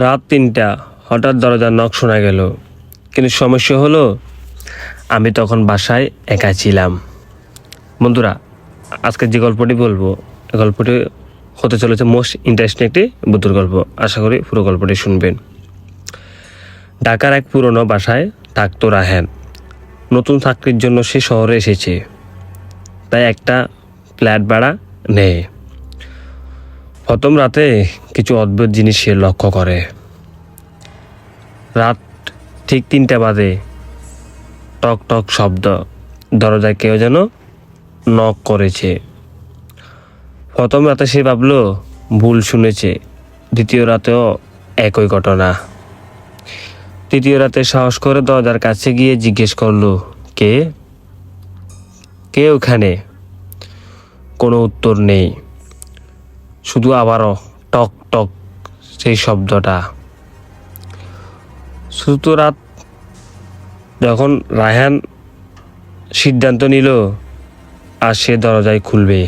রাত ৩টা হঠাৎ দরজার নক শোনা গেল। কিন্তু সমস্যা হলো আমি তখন বাসায় একা ছিলাম। বন্ধুরা, আজকে যে গল্পটি বলবো, এই গল্পটি হতে চলেছে মোস্ট ইন্টারেস্টিং একটি ভূতের গল্প। আশা করি পুরো গল্পটি শুনবেন। ঢাকার এক পুরনো বাসায় থাকতো রায়হান। নতুন চাকরির জন্য সে শহরে এসেছে, তাই একটা ফ্ল্যাট ভাড়া নেয়। প্রথম রাতে কিছু অদ্ভুত জিনিস সে লক্ষ্য করে। রাত ঠিক ৩টা বাজে, টক টক শব্দ, দরজায় কেউ যেন নক করেছে। প্রথম রাতে সে ভাবলো ভুল শুনেছে। দ্বিতীয় রাতেও একই ঘটনা। তৃতীয় রাতে সাহস করে দরজার কাছে গিয়ে জিজ্ঞেস করলো, কে কে ওখানে? কোনো উত্তর নেই, শুধু আবারও টক টক সেই শব্দটা। চতুর্থ রাত যখন রায়হান সিদ্ধান্ত নিল আর সে দরজায় খুলবে,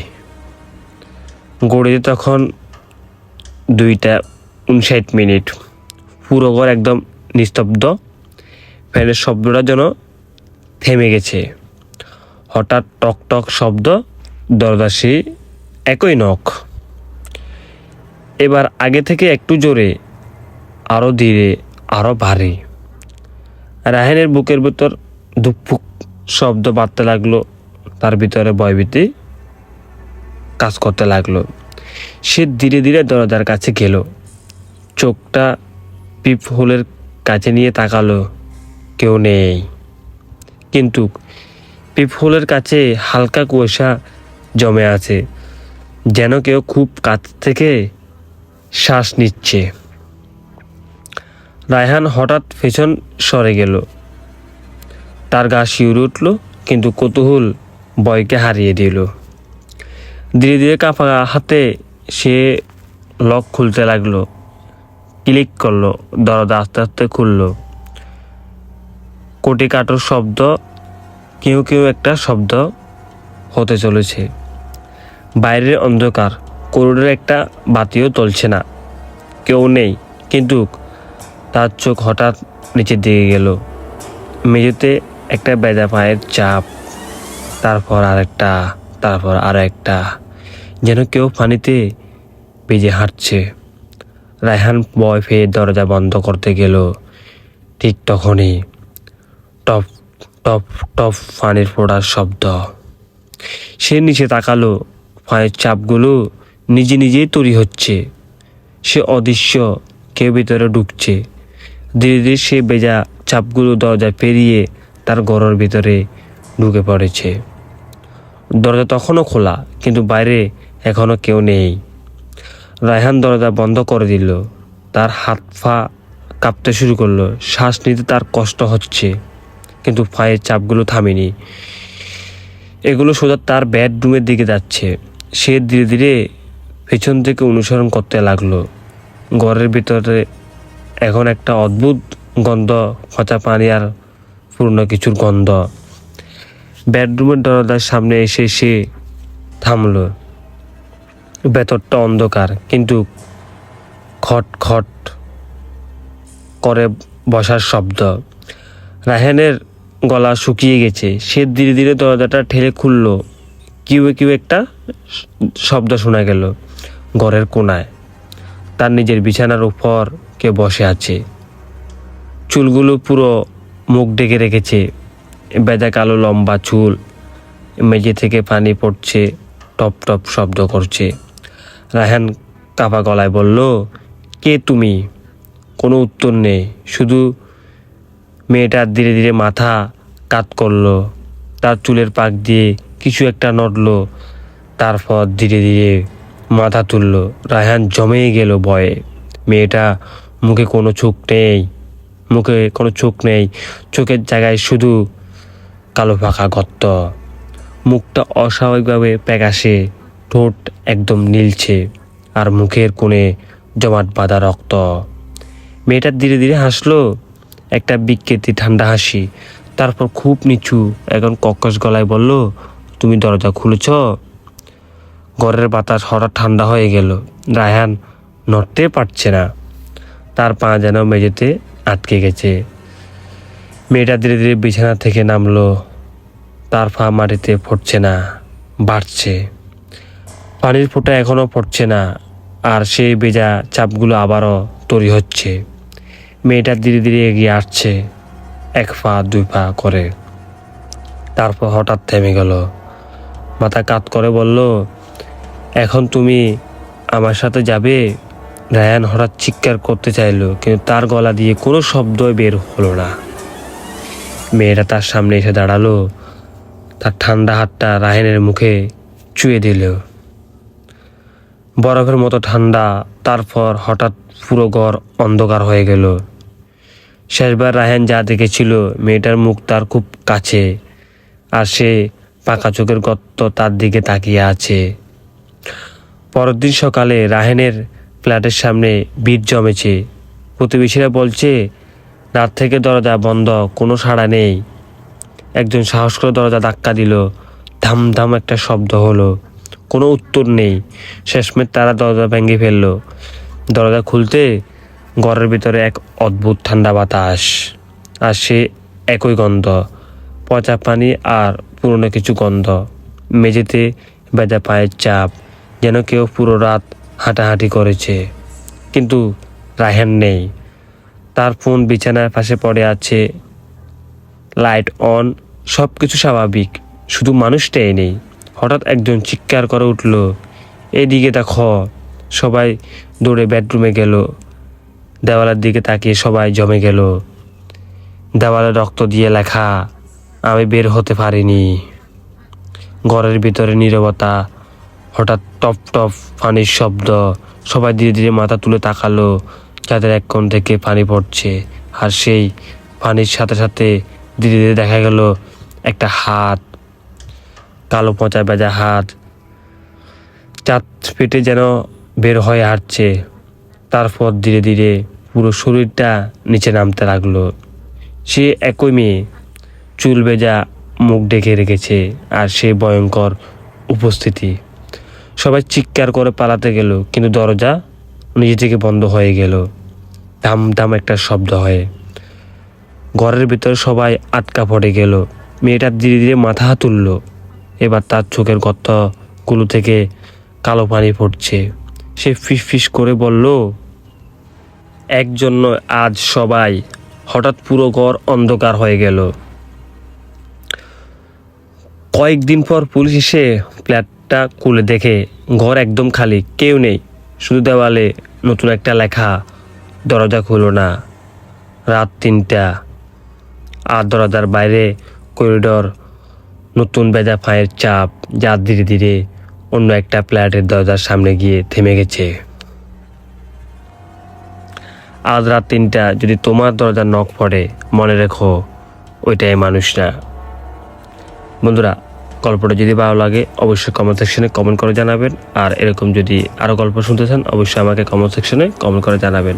ঘড়িতে তখন 2:59। পুরো ঘর একদম নিস্তব্ধ। ফ্যানের শব্দটা যেন থেমে গেছে। হঠাৎ টক টক শব্দ, দরজা সেই একই নখ। এবার আগে থেকে একটু জোরে, আরও ধীরে, আরও ভারী। রায়হানের বুকের ভিতর ধুকফুক শব্দ বাড়তে লাগলো। তার ভিতরে ভয়ভীতি কাজ করতে লাগলো। সে ধীরে ধীরে দরজার কাছে গেল, চোখটা পিপ হোলের কাছে নিয়ে তাকালো। কেউ নেই, কিন্তু পিপ হোলের কাছে হালকা কুয়াশা জমে আছে, যেন কেউ খুব কাছ থেকে শ্বাস নিচ্ছে। রায়হান হঠাৎ পেছন সরে গেল। তার গা শিউরে উঠল, কিন্তু কৌতূহল ভয়কে হারিয়ে দিল। ধীরে ধীরে কাঁপা হাতে সে লক খুলতে লাগলো। ক্লিক করলো, দরজা আস্তে আস্তে খুলল। কোটি কাটোর শব্দ, কেউ কেউ একটা শব্দ হতে চলেছে। বাইরের অন্ধকার, করিডোরে একটা বাতিও জ্বলছে না, কেউ নেই। কিন্তু তার চোখ হঠাৎ নিচের দিকে গেল। মেঝেতে একটা ভেজা পায়ের চাপ, তারপর আরেকটা, তারপর আরো একটা, যেন কেউ পানিতে ভিজে হাঁটছে। রায়হান ভয় পেয়ে দরজা বন্ধ করতে গেল। ঠিক তখনই টপ টপ টপ পানির ফোঁটার শব্দ। সে নিচে তাকালো। পায়ের চাপগুলো নিজে নিজেই তৈরি হচ্ছে। সে অদৃশ্য কেউ ভিতরে ঢুকছে। ধীরে ধীরে সে ভেজা চাপগুলো দরজা পেরিয়ে তার ঘরের ভিতরে ঢুকে পড়েছে। দরজা তখনও খোলা, কিন্তু বাইরে এখনো কেউ নেই। রায়হান দরজা বন্ধ করে দিল। তার হাত পা কাঁপতে শুরু করলো। শ্বাস নিতে তার কষ্ট হচ্ছে, কিন্তু পায়ের চাপগুলো থামেনি। এগুলো সোজা তার বেডরুমের দিকে যাচ্ছে। সে ধীরে ধীরে পেছন থেকে অনুসরণ করতে লাগলো। ঘরের ভিতরে এখন একটা অদ্ভুত গন্ধ, পচা পানি আর পুরনো কিছুর গন্ধ। বেডরুমের দরজার সামনে এসে সে থামলো। ভেতরটা অন্ধকার, কিন্তু খট খট করে বসার শব্দ। রায়হানের গলা শুকিয়ে গেছে। সে ধীরে ধীরে দরজাটা ঠেলে খুলল। কেউ কেউ একটা শব্দ শোনা গেল। ঘরের কোনায় তার নিজের বিছানার উপর কেউ বসে আছে। চুলগুলো পুরো মুখ ঢেকে রেখেছে। ভেজা কালো লম্বা চুল। মেঝে থেকে পানি পড়ছে, টপ টপ শব্দ করছে। রায়হান কাঁপা গলায় বলল, কে তুমি? কোনো উত্তর নেই, শুধু মেয়েটার ধীরে ধীরে মাথা কাত করলো। তার চুলের পাক দিয়ে কিছু একটা নড়লো, তারপর ধীরে ধীরে মাথা তুলল। রায়হান জমে গেল ভয়ে। মেয়েটা মুখে কোনো চোখ নেই, চোখের জায়গায় শুধু কালো ফাঁকা গর্ত। মুখটা অস্বাভাবিকভাবে প্যাকাশে, ঠোঁট একদম নীলছে, আর মুখের কোণে জমাট বাঁধা রক্ত। মেয়েটা ধীরে ধীরে হাসলো, একটা বিকৃতি ঠান্ডা হাসি। তারপর খুব নিচু, এখন কর্কশ গলায় বলল, তুমি দরজা খুলেছ? ঘরের বাতাস হঠাৎ ঠান্ডা হয়ে গেল। রায়হান নড়তে পারছে না। তার পা যেন মেঝেতে আটকে গেছে। মেয়েটা ধীরে ধীরে বিছানা থেকে নামলো। তার পা মাটিতে পড়ছে না, বাড়ছে। পানির ফোঁটা এখনো পড়ছে না, আর সেই ভেজা চাপগুলো আবারও তৈরি হচ্ছে। মেয়েটা ধীরে ধীরে এগিয়ে আসছে, 1 পা 2 পা করে। তারপর হঠাৎ থেমে গেল, মাথা কাত করে বলল, এখন তুমি আমার সাথে যাবে? রায়ান হঠাৎ চিৎকার করতে চাইল, কিন্তু তার গলা দিয়ে কোনো শব্দ বের হলো না। মেয়েটা তার সামনে এসে দাঁড়ালো, তার ঠান্ডা হাতটা রায়ানের মুখে চুয়ে দিল, বরফের মতো ঠান্ডা। তারপর হঠাৎ পুরো ঘর অন্ধকার হয়ে গেল। শেষবার রায়হান যা দেখেছিল, মেয়েটার মুখ তার খুব কাছে, আর সে পাকা চোখের গর্ত তার দিকে তাকিয়ে আছে। পরের দিন সকালে রায়হানের ফ্ল্যাটের সামনে ভিড় জমেছে। প্রতিবেশীরা বলছে, রাত থেকে দরজা বন্ধ, কোনো সাড়া নেই। একজন সাহস করে দরজা ধাক্কা দিল, ধাম ধাম একটা শব্দ হলো, কোনো উত্তর নেই। শেষমেশ তারা দরজা ভেঙে ফেলল। দরজা খুলতে ঘরের ভিতরে এক অদ্ভুত ঠান্ডা বাতাস, আর সে একই গন্ধ, পচা পানি আর পুরনো কিছু গন্ধ। মেঝেতে ভেজা পায়ের চাপ, যেন কেউ পুরো রাত হাঁটাহাঁটি করেছে। কিন্তু রায়হান নেই। তার ফোন বিছানার পাশে পড়ে আছে, লাইট অন, সব কিছু স্বাভাবিক, শুধু মানুষটাই নেই। হঠাৎ একজন চিৎকার করে উঠল, এদিকে দেখো। সবাই দৌড়ে বেডরুমে গেল। দেওয়ালের দিকে তাকিয়ে সবাই জমে গেল। দেওয়ালে রক্ত দিয়ে লেখা, আমি বের হতে পারিনি। ঘরের ভিতরে নীরবতা। হঠাৎ টপ টপ পানির শব্দ। সবাই ধীরে ধীরে মাথা তুলে তাকালো, যাদের এক কোণ থেকে পানি পড়ছে। আর সেই পানির সাথে সাথে ধীরে ধীরে দেখা গেল একটা হাত, কালো পচা ভেজা হাত, চাঁদ পেটে যেন বের হয়ে হাঁটছে। তারপর ধীরে ধীরে পুরো শরীরটা নিচে নামতে লাগলো। সে একই মেয়ে, চুল ভেজা, মুখ ঢেকে রেখেছে, আর সে ভয়ঙ্কর উপস্থিতি। সবাই চিৎকার করে পালাতে গেল, কিন্তু দরজা নিজে থেকে বন্ধ হয়ে গেল, ধাম ধাম একটা শব্দ হয়ে। ঘরের ভিতরে সবাই আটকা পড়ে গেল। মেয়েটা ধীরে ধীরে মাথা তুলল। এবার তার চোখের গর্তগুলো থেকে কালো পানি পড়ছে। সে ফিস ফিস করে বলল, একজন্য আজ সবাই। হঠাৎ পুরো ঘর অন্ধকার হয়ে গেল। কয়েকদিন পর পুলিশ এসে ফ্ল্যাটটা খুলে দেখে ঘর একদম খালি, কেউ নেই। শুধু দেওয়ালে নতুন একটা লেখা, দরজা খুলো না, রাত 3টা। আর দরজার বাইরে করিডোর, নতুন ভেজা পায়ের চাপ, যা ধীরে ধীরে অন্য একটা ফ্ল্যাটের দরজার সামনে গিয়ে থেমে গেছে। আজ রাত 3টা যদি তোমার দরজার নখ পড়ে, মনে রেখো, ওইটাই মানুষ না। বন্ধুরা, গল্পটা যদি ভালো লাগে অবশ্যই কমেন্ট সেকশনে কমেন্ট করে জানাবেন। আর এরকম যদি আরও গল্প শুনতে চান অবশ্যই আমাকে কমেন্ট সেকশনে কমেন্ট করে জানাবেন।